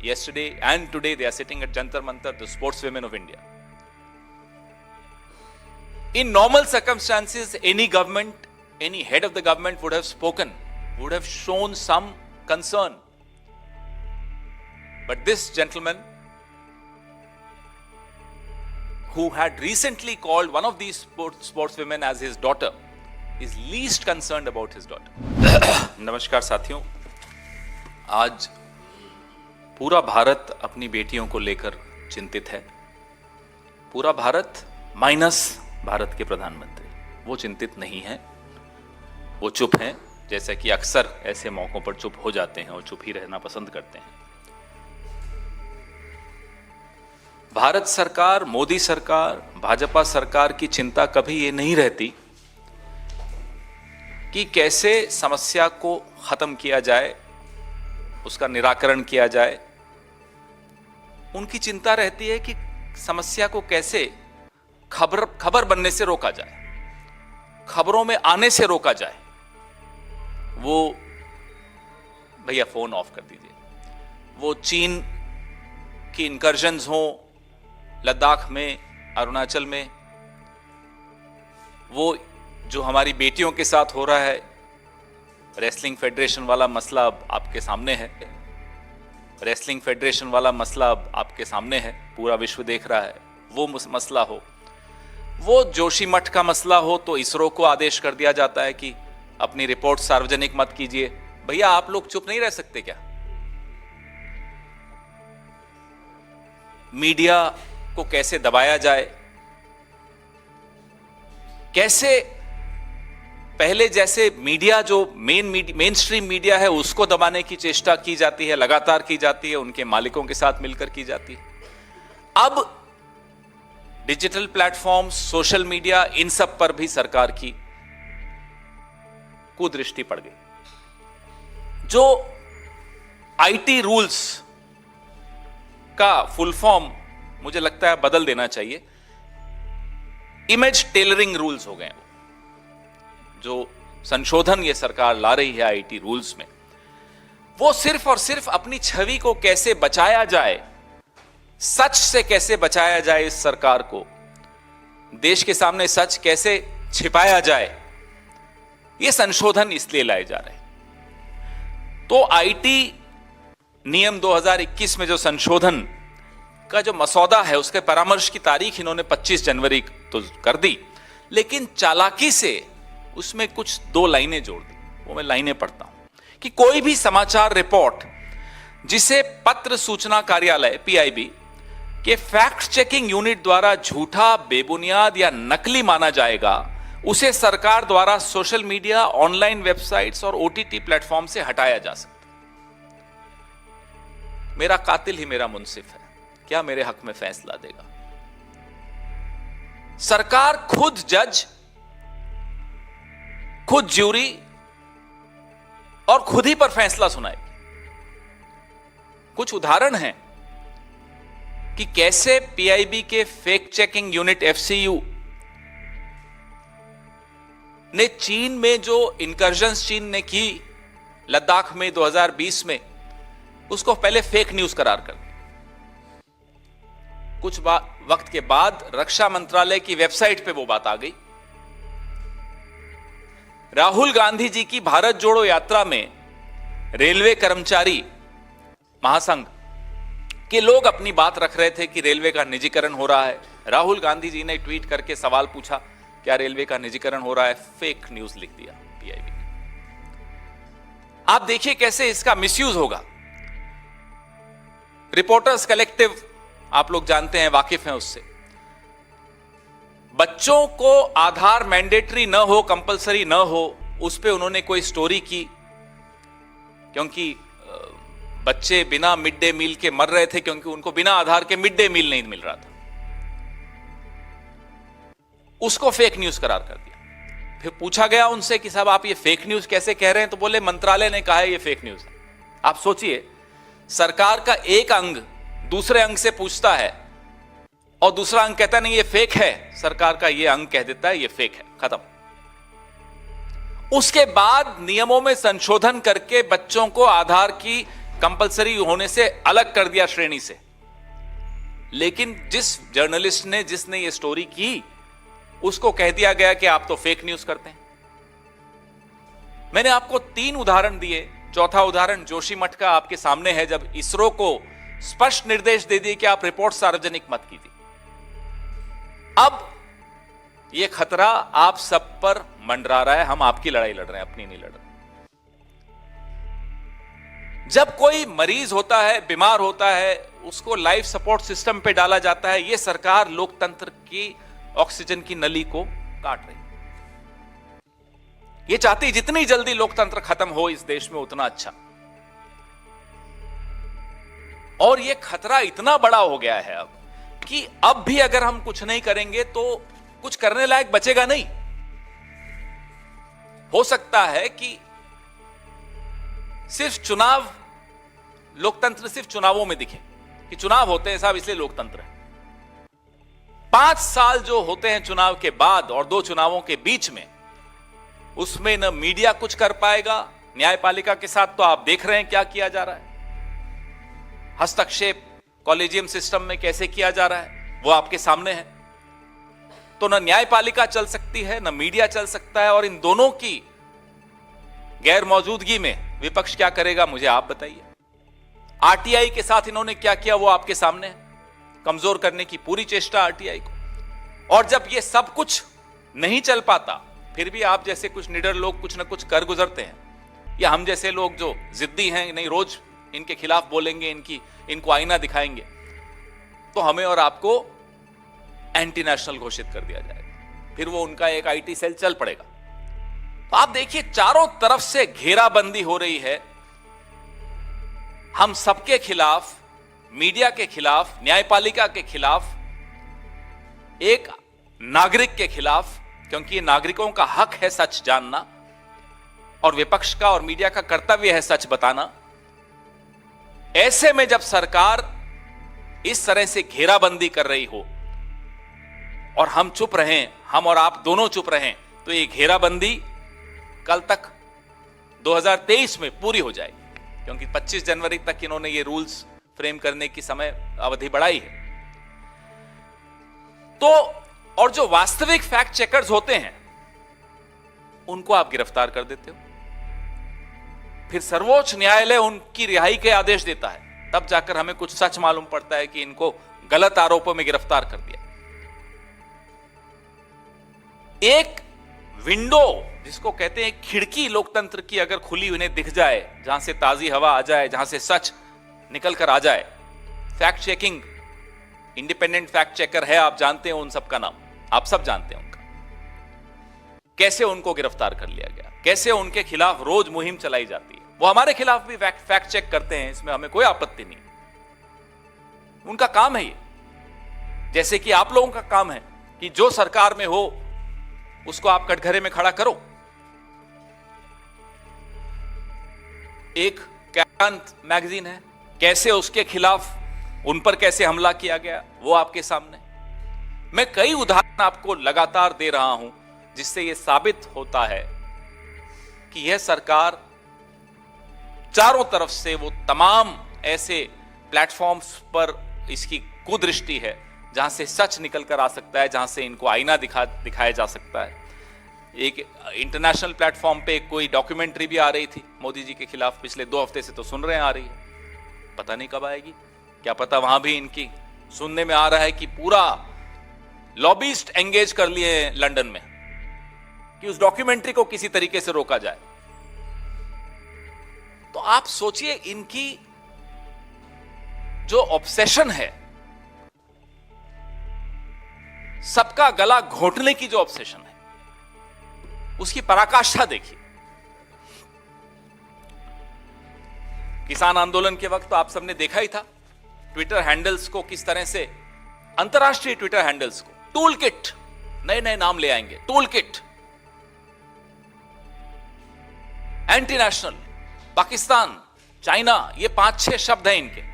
yesterday and today they are sitting at Jantar Mantar, the sportswomen of India. In normal circumstances, any government, any head of the government would have spoken, would have shown some concern. But this gentleman, who had recently called one of these sportswomen as his daughter, is least concerned about his daughter. नमस्कार साथियों, आज पूरा भारत अपनी बेटियों को लेकर चिंतित है। पूरा भारत माइनस भारत के प्रधानमंत्री, वो चिंतित नहीं है, वो चुप हैं, जैसा कि अक्सर ऐसे मौकों पर चुप हो जाते हैं और चुप ही रहना पसंद करते हैं। भारत सरकार, मोदी सरकार, भाजपा सरकार की चिंता कभी ये नहीं रहती कि कैसे समस्या को खत्म किया जाए, उसका निराकरण किया जाए। उनकी चिंता रहती है कि समस्या को कैसे खबर बनने से रोका जाए, खबरों में आने से रोका जाए। वो भैया फोन ऑफ कर दीजिए, वो चीन की इनकर्जन्स हो लद्दाख में, अरुणाचल में, वो जो हमारी बेटियों के साथ हो रहा है, रेसलिंग फेडरेशन वाला मसला अब आपके सामने है। रेसलिंग फेडरेशन वाला मसला अब आपके सामने है, पूरा विश्व देख रहा है। वो मसला हो, वो जोशीमठ का मसला हो, तो इसरो को आदेश कर दिया जाता है कि अपनी रिपोर्ट सार्वजनिक मत कीजिए। भैया आप लोग चुप नहीं रह सकते क्या? मीडिया को कैसे दबाया जाए, कैसे पहले जैसे मीडिया जो मेन स्ट्रीम मीडिया है उसको दबाने की चेष्टा की जाती है, लगातार की जाती है, उनके मालिकों के साथ मिलकर की जाती है। अब डिजिटल प्लेटफॉर्म्स, सोशल मीडिया, इन सब पर भी सरकार की कुदृष्टि पड़ गई। जो आईटी रूल्स का फुल फॉर्म मुझे लगता है बदल देना चाहिए, इमेज टेलरिंग रूल्स हो गए। जो संशोधन ये सरकार ला रही है आईटी रूल्स में, वो सिर्फ और सिर्फ अपनी छवि को कैसे बचाया जाए, सच से कैसे बचाया जाए, इस सरकार को देश के सामने सच कैसे छिपाया जाए, ये संशोधन इसलिए लाए जा रहे हैं। तो आईटी नियम 2021 में जो संशोधन का जो मसौदा है, उसके परामर्श की तारीख इन्होंने 25 जनवरी तो कर दी, लेकिन चालाकी से उसमें कुछ 2 लाइनें जोड़ दी। वो मैं लाइनें पढ़ता हूं कि कोई भी समाचार रिपोर्ट जिसे पत्र सूचना कार्यालय पीआईबी के फैक्ट चेकिंग यूनिट द्वारा झूठा, बेबुनियाद या नकली माना जाएगा, उसे सरकार द्वारा सोशल मीडिया, ऑनलाइन वेबसाइट्स और ओटीटी प्लेटफॉर्म से हटाया जा सकता। मेरा कातिल ही मेरा मुंसिफ है, क्या मेरे हक में फैसला देगा? सरकार खुद जज, खुद ज्यूरी और खुद ही पर फैसला सुनाएगी। कुछ उदाहरण हैं कि कैसे पीआईबी के फैक्ट चेकिंग यूनिट एफसीयू ने चीन में जो इनकर्जन्स चीन ने की लद्दाख में 2020 में, उसको पहले फेक न्यूज करार कर दिया। कुछ वक्त के बाद रक्षा मंत्रालय की वेबसाइट पे वो बात आ गई। राहुल गांधी जी की भारत जोड़ो यात्रा में रेलवे कर्मचारी महासंघ के लोग अपनी बात रख रहे थे कि रेलवे का निजीकरण हो रहा है। राहुल गांधी जी ने ट्वीट करके सवाल पूछा, क्या रेलवे का निजीकरण हो रहा है? फेक न्यूज लिख दिया पीआईबी। आप देखिए कैसे इसका मिसयूज होगा। रिपोर्टर्स कलेक्टिव, आप लोग जानते हैं, वाकिफ हैं उससे। बच्चों को आधार मैंडेटरी न हो, कंपलसरी न हो, उस पे उन्होंने कोई स्टोरी की, क्योंकि बच्चे बिना मिड डे मील के मर रहे थे, क्योंकि उनको बिना आधार के मिड डे मील नहीं मिल रहा था। उसको फेक न्यूज करार कर दिया। फिर पूछा गया उनसे कि साहब आप ये फेक न्यूज कैसे कह रहे हैं? तो बोले मंत्रालय ने कहा है ये फेक न्यूज है। आप सोचिए, सरकार का एक अंग दूसरे अंग से पूछता है और दूसरा अंग कहता नहीं ये फेक है, सरकार का ये अंग कह देता है ये फेक है, खत्म। उसके बाद नियमों में संशोधन करके बच्चों को आधार की कंपलसरी होने से अलग कर दिया श्रेणी से। लेकिन जिस जर्नलिस्ट ने, जिसने ये स्टोरी की, उसको कह दिया गया कि आप तो फेक न्यूज करते हैं। मैंने आपको 3 उदाहरण दिए। चौथा उदाहरण जोशीमठ का आपके सामने है, जब इसरो को स्पष्ट निर्देश दे दिए कि आप रिपोर्ट सार्वजनिक मत कीजिए। अब यह खतरा आप सब पर मंडरा रहा है। हम आपकी लड़ाई लड़ रहे हैं, अपनी नहीं लड़ रहे। जब कोई मरीज होता है, बीमार होता है, उसको लाइफ सपोर्ट सिस्टम पे डाला जाता है। यह सरकार लोकतंत्र की ऑक्सीजन की नली को काट रही है। ये चाहती जितनी जल्दी लोकतंत्र खत्म हो इस देश में उतना अच्छा। और यह खतरा इतना बड़ा हो गया है अब कि अब भी अगर हम कुछ नहीं करेंगे तो कुछ करने लायक बचेगा नहीं। हो सकता है कि सिर्फ चुनाव, लोकतंत्र सिर्फ चुनावों में दिखे कि चुनाव होते हैं साहब इसलिए लोकतंत्र है। 5 साल जो होते हैं चुनाव के बाद और 2 चुनावों के बीच में, उसमें न मीडिया कुछ कर पाएगा। न्यायपालिका के साथ तो आप देख रहे हैं क्या किया जा रहा है। हस्तक्षेप कॉलेजियम सिस्टम में कैसे किया जा रहा है वो आपके सामने है। तो न न्यायपालिका चल सकती है, न मीडिया चल सकता है। और इन दोनों की गैर मौजूदगी में विपक्ष क्या करेगा, मुझे आप बताइए। आरटीआई के साथ इन्होंने क्या किया वो आपके सामने है। कमजोर करने की पूरी चेष्टा आरटीआई को। और जब ये सब कुछ नहीं चल पाता, फिर भी आप जैसे कुछ निडर लोग कुछ ना कुछ कर गुजरते हैं, या हम जैसे लोग जो जिद्दी हैं, नहीं रोज इनके खिलाफ बोलेंगे, इनको आईना दिखाएंगे, तो हमें और आपको एंटी नेशनल घोषित कर दिया जाएगा। फिर वो उनका एक आईटी सेल चल पड़ेगा। तो आप देखिए चारों तरफ से घेराबंदी हो रही है। हम सबके खिलाफ, मीडिया के खिलाफ, न्यायपालिका के खिलाफ, एक नागरिक के खिलाफ, क्योंकि ये नागरिकों का हक है सच जानना और विपक्ष का और मीडिया का कर्तव्य है सच बताना। ऐसे में जब सरकार इस तरह से घेराबंदी कर रही हो और हम चुप रहें, हम और आप दोनों चुप रहें, तो ये घेराबंदी कल तक 2023 में पूरी हो जाएगी, क्योंकि 25 जनवरी तक इन्होंने ये रूल्स फ्रेम करने की समय अवधि बढ़ाई है। तो और जो वास्तविक फैक्ट चेकर्स होते हैं उनको आप गिरफ्तार कर देते हो। फिर सर्वोच्च न्यायालय उनकी रिहाई के आदेश देता है, तब जाकर हमें कुछ सच मालूम पड़ता है कि इनको गलत आरोपों में गिरफ्तार कर दिया। एक विंडो जिसको कहते हैं खिड़की लोकतंत्र की अगर खुली उन्हें दिख जाए, जहां से ताजी हवा आ जाए, जहां से सच निकल कर आ जाए। Fact checking, independent fact checker है, आप जानते हैं उन सब का नाम, आप सब जानते हैं उनका। कैसे उनको गिरफ्तार कर लिया गया, कैसे उनके खिलाफ रोज मुहिम चलाई जाती है। वो हमारे खिलाफ भी फैक्ट चेक करते हैं, इसमें हमें कोई आपत्ति नहीं। उनका काम है ये, जैसे कि आप लोगों का काम है कि जो सरकार में हो उसको आप कटघरे में खड़ा करो। एक कैंत मैगजीन है, कैसे उसके खिलाफ, उन पर कैसे हमला किया गया, वो आपके सामने। मैं कई उदाहरण आपको लगातार दे रहा हूं जिससे यह साबित होता है कि यह सरकार चारों तरफ से वो तमाम ऐसे प्लेटफॉर्म्स पर इसकी कुदृष्टि है जहां से सच निकल कर आ सकता है, जहां से इनको आईना दिखाया जा सकता है। एक इंटरनेशनल प्लेटफॉर्म पे कोई डॉक्यूमेंट्री भी आ रही थी मोदी जी के खिलाफ, पिछले 2 हफ्ते से तो सुन रहे हैं, आ रही है, पता नहीं कब आएगी। क्या पता वहां भी इनकी सुनने में आ रहा है कि पूरा लॉबिस्ट एंगेज कर लिए हैं लंदन में कि उस डॉक्यूमेंट्री को किसी तरीके से रोका जाए। तो आप सोचिए इनकी जो ऑब्सेशन है, सबका गला घोटने की जो ऑब्सेशन है, उसकी पराकाष्ठा देखिए। किसान आंदोलन के वक्त तो आप सबने देखा ही था ट्विटर हैंडल्स को किस तरह से, अंतरराष्ट्रीय ट्विटर हैंडल्स को टूल किट, नए नए नाम ले आएंगे, tool kit, anti national, Pakistan, China, ये 5-6 शब्द हैं इनके,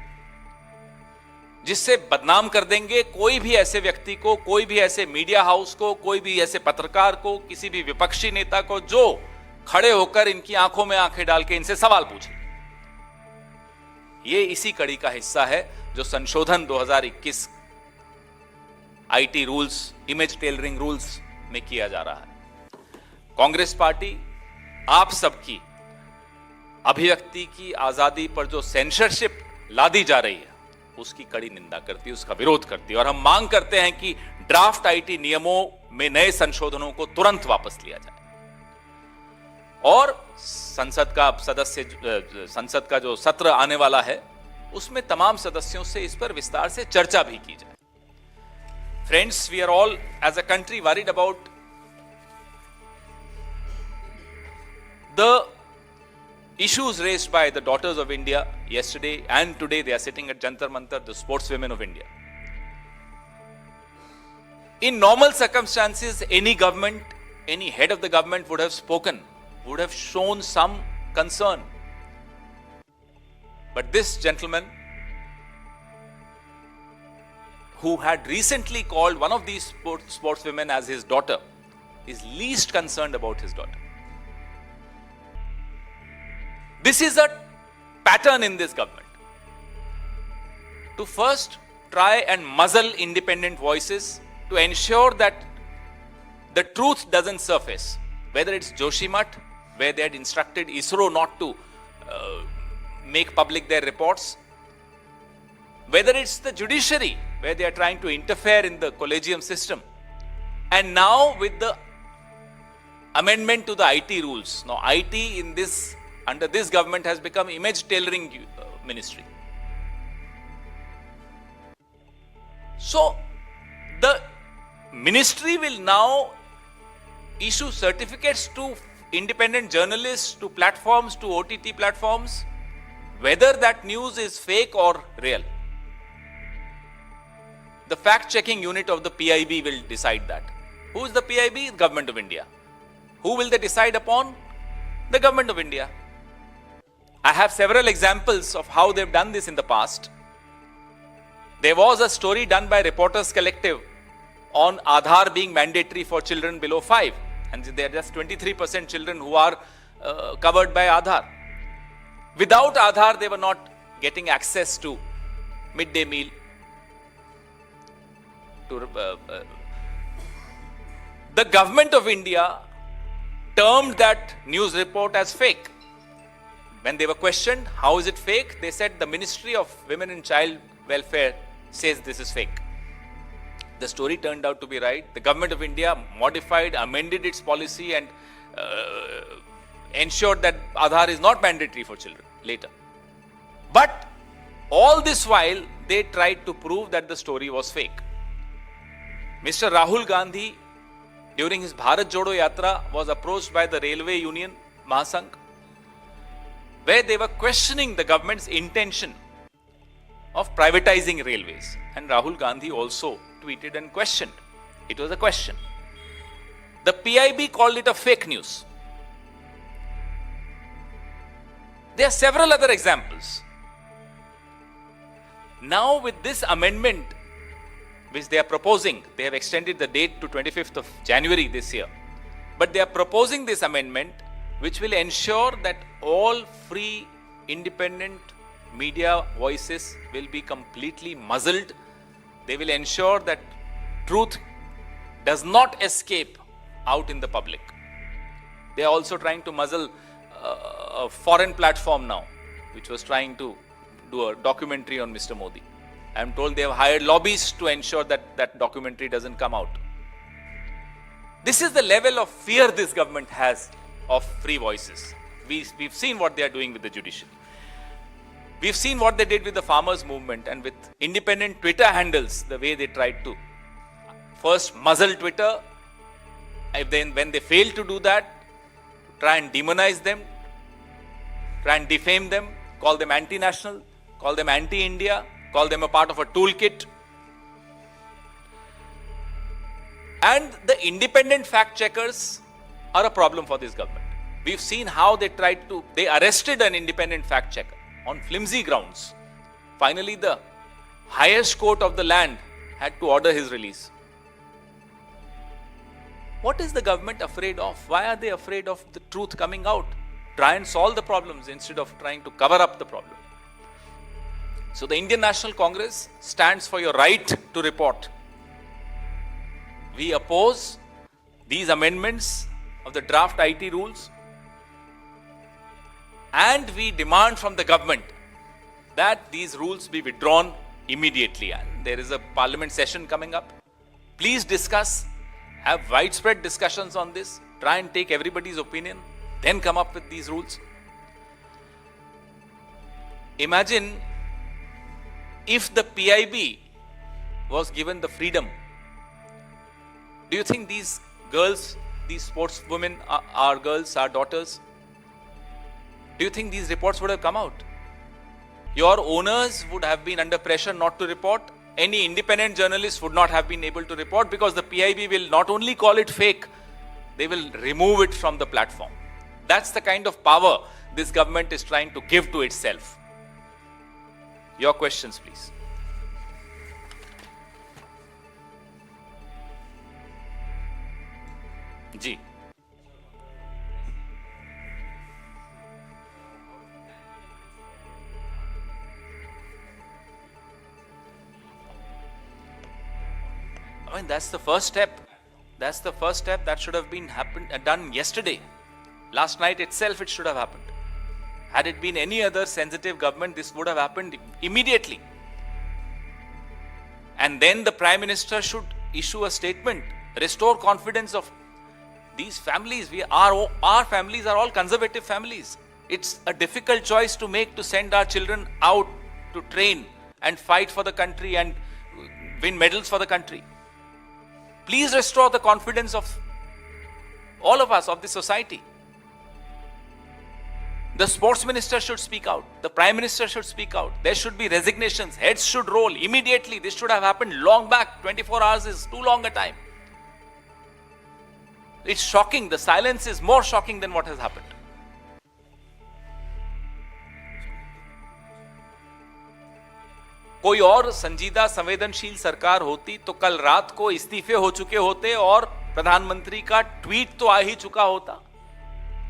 जिससे बदनाम कर देंगे कोई भी ऐसे व्यक्ति को, कोई भी ऐसे मीडिया हाउस को, कोई भी ऐसे पत्रकार को, किसी भी विपक्षी नेता को जो खड़े होकर इनकी आंखों में आंखें डाल के इनसे सवाल पूछे। ये इसी कड़ी का हिस्सा है जो संशोधन 2021 IT rules, image tailoring rules में किया जा रहा है। कांग्रेस पार्टी आप सबकी अभिव्यक्ति की आजादी पर जो सेंसरशिप लादी जा रही है उसकी कड़ी निंदा करती है, उसका विरोध करती है, और हम मांग करते हैं कि ड्राफ्ट आईटी नियमों में नए संशोधनों को तुरंत वापस लिया जाए और संसद का जो सत्र आने वाला है उसमें तमाम सदस्यों से इस पर विस्तार से चर्चा भी की जाए। Friends, we are all as a country worried about the issues raised by the daughters of India yesterday and today. They are sitting at Jantar Mantar, the sportswomen of India. In normal circumstances, any government, any head of the government would have spoken, would have shown some concern. But this gentleman, who had recently called one of these sportswomen as his daughter, is least concerned about his daughter. This is a pattern in this government. To first try and muzzle independent voices to ensure that the truth doesn't surface. Whether it's Joshimath, where they had instructed ISRO not to make public their reports, whether it's the judiciary, where they are trying to interfere in the collegium system, and now with the amendment to the IT rules. Now IT under this government has become image tailoring ministry. So the ministry will now issue certificates to independent journalists, to platforms, to OTT platforms, whether that news is fake or real. The fact-checking unit of the PIB will decide that. Who is the PIB? Government of India. Who will they decide upon? The Government of India. I have several examples of how they've done this in the past. There was a story done by Reporters Collective on Aadhaar being mandatory for children below 5, and there are just 23% children who are covered by Aadhaar. Without Aadhaar, they were not getting access to midday meal. The Government of India termed that news report as fake. When they were questioned, how is it fake? They said the Ministry of Women and Child Welfare says this is fake. The story turned out to be right. The Government of India modified, amended its policy and ensured that Aadhaar is not mandatory for children later. But all this while, they tried to prove that the story was fake. Mr. Rahul Gandhi, during his Bharat Jodo Yatra, was approached by the Railway Union, Mahasangh, where they were questioning the government's intention of privatizing railways. And Rahul Gandhi also tweeted and questioned. It was a question. The PIB called it a fake news. There are several other examples. Now with this amendment which they are proposing, they have extended the date to 25th of January this year. But they are proposing this amendment which will ensure that all free, independent media voices will be completely muzzled. They will ensure that truth does not escape out in the public. They are also trying to muzzle a foreign platform now, which was trying to do a documentary on Mr. Modi. I am told they have hired lobbyists to ensure that that documentary doesn't come out. This is the level of fear this government has of free voices. We've seen what they are doing with the judiciary. We've seen what they did with the farmers' movement and with independent Twitter handles, the way they tried to first muzzle Twitter, and then when they failed to do that, try and demonize them, try and defame them, call them anti-national, call them anti-India, call them a part of a toolkit. And the independent fact checkers are a problem for this government. We've seen how they arrested an independent fact checker on flimsy grounds. Finally, the highest court of the land had to order his release. What is the government afraid of? Why are they afraid of the truth coming out? Try and solve the problems instead of trying to cover up the problem. So the Indian National Congress stands for your right to report. We oppose these amendments of the draft IT rules, and we demand from the government that these rules be withdrawn immediately. And there is a parliament session coming up. Please discuss, have widespread discussions on this, try and take everybody's opinion, then come up with these rules. Imagine if the PIB was given the freedom. Do you think these girls, these sportswomen, our girls, our daughters, do you think these reports would have come out? Your owners would have been under pressure not to report. Any independent journalist would not have been able to report, because the PIB will not only call it fake, they will remove it from the platform. That's the kind of power this government is trying to give to itself. Your questions, please. जी, I mean, that's the first step. That's the first step that should have been done yesterday. Last night itself it should have happened. Had it been any other sensitive government, this would have happened immediately. And then the Prime Minister should issue a statement, restore confidence of these families. Our families are all conservative families. It's a difficult choice to make, to send our children out to train and fight for the country and win medals for the country. Please restore the confidence of all of us, of the society. The sports minister should speak out. The Prime Minister should speak out. There should be resignations. Heads should roll immediately. This should have happened long back. 24 hours is too long a time. It's shocking. The silence is more shocking than what has happened. कोई और संजीदा संवेदनशील सरकार होती तो कल रात को इस्तीफे हो चुके होते और प्रधानमंत्री का ट्वीट तो आ ही चुका होता,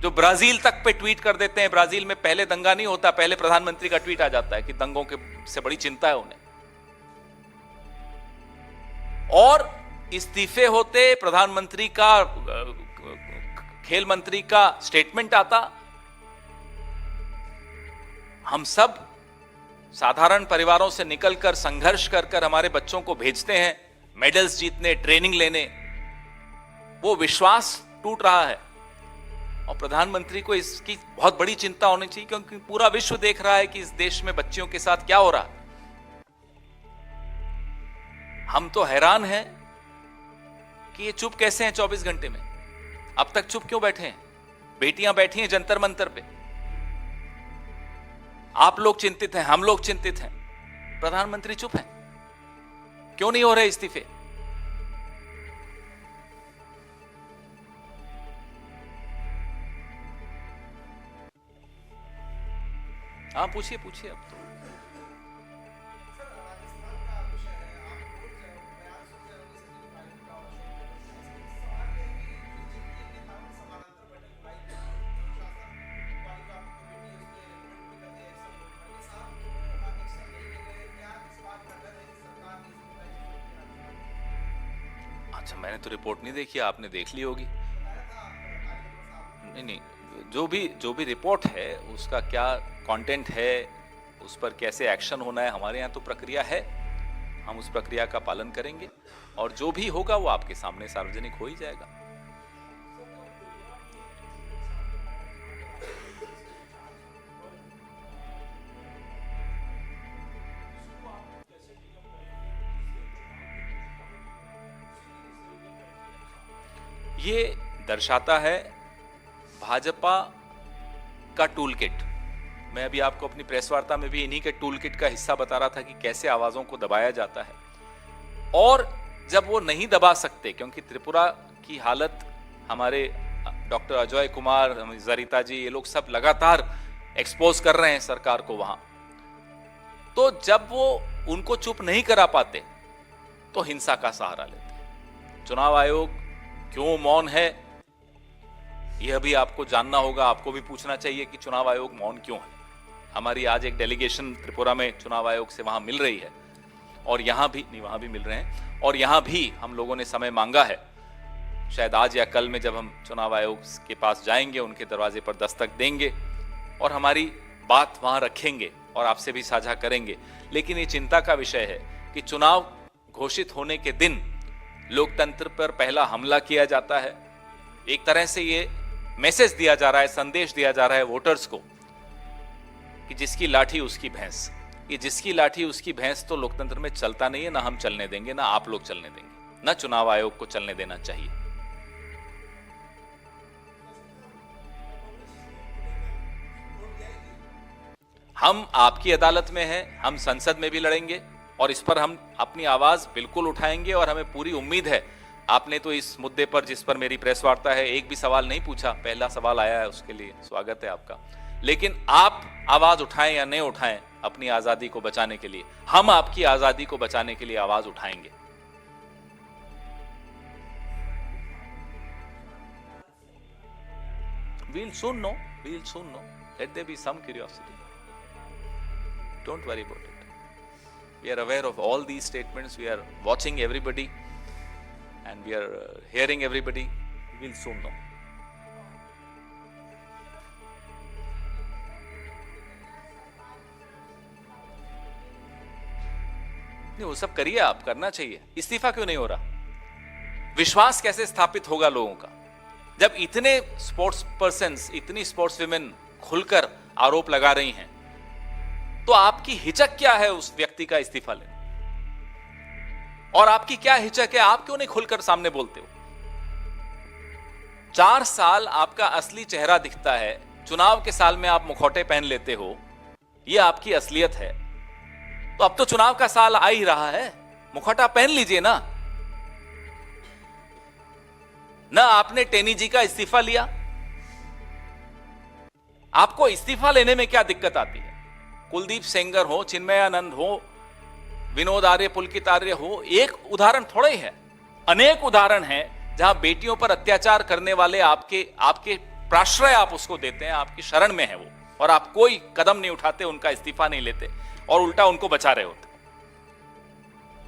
जो ब्राजील तक पे ट्वीट कर देते हैं। ब्राजील में पहले दंगा नहीं होता, पहले प्रधानमंत्री का ट्वीट आ जाता है कि दंगों के से बड़ी चिंता है उन्हें। और इस्तीफे होते, प्रधानमंत्री का, खेल मंत्री का स्टेटमेंट आता। हम सब साधारण परिवारों से निकलकर संघर्ष कर हमारे बच्चों को भेजते हैं मेडल्स जीतने, ट्रेनिंग लेने। वो विश्वास टूट रहा है और प्रधानमंत्री को इसकी बहुत बड़ी चिंता होनी चाहिए, क्योंकि पूरा विश्व देख रहा है कि इस देश में बच्चियों के साथ क्या हो रहा है। हम तो हैरान हैं कि ये चुप कैसे हैं 24 घंटे में। अब तक चुप क्यों बैठे हैं? बेटियां बैठी हैं जंतर मंतर पे। आप लोग चिंतित हैं, हम लोग चिंतित हैं, प्रधानमंत्री चुप हैं। क्यों नहीं हो रहे इस्तीफे? हाँ, पूछिए पूछिए। अब तो अच्छा, मैंने तो रिपोर्ट नहीं देखी, आपने देख ली होगी। नहीं, जो भी रिपोर्ट है उसका क्या कंटेंट है, उस पर कैसे एक्शन होना है, हमारे यहाँ तो प्रक्रिया है। हम उस प्रक्रिया का पालन करेंगे और जो भी होगा वो आपके सामने सार्वजनिक हो ही जाएगा। ये दर्शाता है भाजपा का टूल किट। मैं अभी आपको अपनी प्रेस वार्ता में भी इन्हीं के टूल किट का हिस्सा बता रहा था कि कैसे आवाजों को दबाया जाता है। और जब वो नहीं दबा सकते, क्योंकि त्रिपुरा की हालत, हमारे डॉक्टर अजय कुमार, जरिता जी, ये लोग सब लगातार एक्सपोज कर रहे हैं सरकार को वहां, तो जब वो उनको चुप नहीं करा पाते तो हिंसा का सहारा लेते हैं। चुनाव आयोग क्यों मौन है, यह भी आपको जानना होगा। आपको भी पूछना चाहिए कि चुनाव आयोग मौन क्यों है। हमारी आज एक डेलीगेशन त्रिपुरा में चुनाव आयोग से वहां मिल रही है, और यहां भी नहीं, वहां भी मिल रहे हैं, और यहां भी हम लोगों ने समय मांगा है। शायद आज या कल में जब हम चुनाव आयोग के पास जाएंगे, उनके दरवाजे पर दस्तक देंगे और हमारी बात वहां रखेंगे और आपसे भी साझा करेंगे। लेकिन ये चिंता का विषय है कि चुनाव घोषित होने के दिन लोकतंत्र पर पहला हमला किया जाता है। एक तरह से ये मैसेज दिया जा रहा है, संदेश दिया जा रहा है वोटर्स को कि जिसकी लाठी उसकी भैंस। ये जिसकी लाठी उसकी भैंस तो लोकतंत्र में चलता नहीं है, ना हम चलने देंगे, ना आप लोग चलने देंगे, ना चुनाव आयोग को चलने देना चाहिए। हम आपकी अदालत में हैं, हम संसद में भी लड़ेंगे और इस पर हम अपनी आवाज बिल्कुल उठाएंगे। और हमें पूरी उम्मीद है, आपने तो इस मुद्दे पर जिस पर मेरी प्रेस वार्ता है एक भी सवाल नहीं पूछा, पहला सवाल आया है, उसके लिए स्वागत है आपका। लेकिन आप आवाज उठाएं या नहीं उठाएं अपनी आजादी को बचाने के लिए, हम आपकी आजादी को बचाने के लिए आवाज उठाएंगे। We'll soon know. Let there be some curiosity. Don't worry about it. We are aware of all these statements. We are watching everybody and we are hearing everybody. We'll soon know. नहीं, वो सब करिए, आप करना चाहिए। इस्तीफा क्यों नहीं हो रहा? विश्वास कैसे स्थापित होगा लोगों का जब इतने स्पोर्ट्स पर्सन्स, इतनी स्पोर्ट्स विमेन खुलकर आरोप लगा रही हैं? तो आपकी हिचक क्या है उस व्यक्ति का इस्तीफा लेने? और आपकी क्या हिचक है, आप क्यों नहीं खुलकर सामने बोलते हो? 4 साल आपका असली चेहरा दिखता है, चुनाव के साल में आप मुखौटे पहन लेते हो, यह आपकी असलियत है। तो अब तो चुनाव का साल आ ही रहा है, मुखौटा पहन लीजिए ना। ना आपने टेनी जी का इस्तीफा लिया, आपको इस्तीफा लेने में क्या दिक्कत आती है? कुलदीप सेंगर हो, चिन्मयानंद हो, विनोद आर्य, पुलकित आर्य हो, एक उदाहरण थोड़ा ही है, अनेक उदाहरण हैं जहां बेटियों पर अत्याचार करने वाले आपके प्राश्रय आप उसको देते हैं, आपकी शरण में है वो, और आप कोई कदम नहीं उठाते, उनका इस्तीफा नहीं लेते और उल्टा उनको बचा रहे होते।